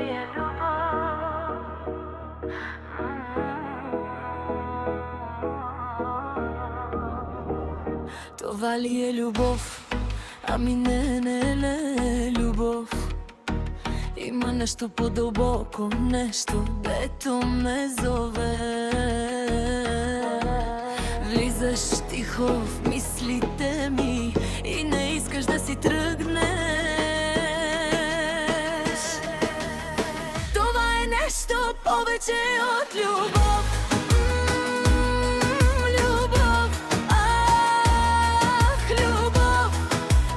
ли е любов? Това ли е любов? Ами не е любов. Има нещо по-дълбоко, нещо, дето ме зове. Влизаш тихо в мислите ми и не искаш да си тръгнеш. Това е нещо повече от любов. Любов, ах, любов.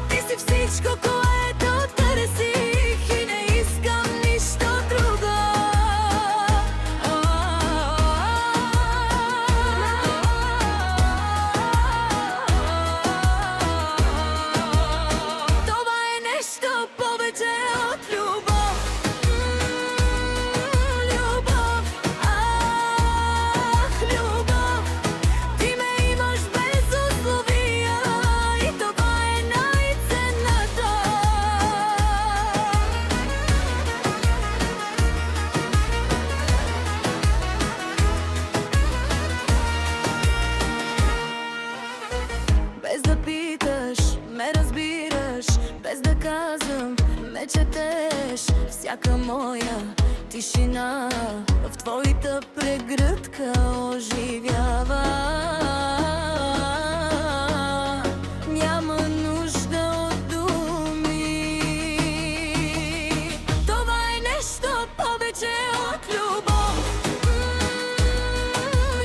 Ти си всичко, което търсих и не искам нищо друго. Това е нещо повече от любов. Любов, ах, любов. Ти ме имаш без условия и това е най-ценната. Без да питаш, ме разбираш, без да казвам, ме четеш. Всяка моя тишина в твоята прегръдка оживява. Няма нужда от думи. Това е нещо повече от любов.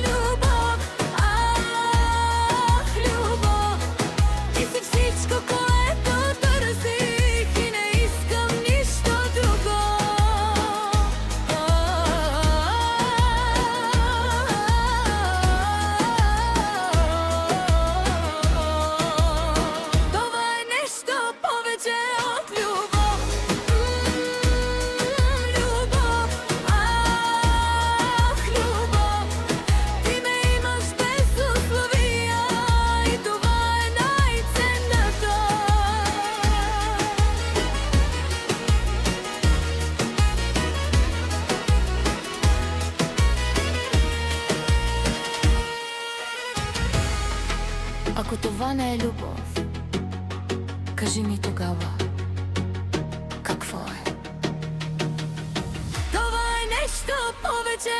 Любов, ах, любов. Ти си всичко, което търсих и не искам нищо друго. Това е нещо повече от любов. Любов, ах, любов. Ти ме имаш без условия и това е най-ценната. Ако това не е любов, кажи ми тогава, какво е? Това е нещо повече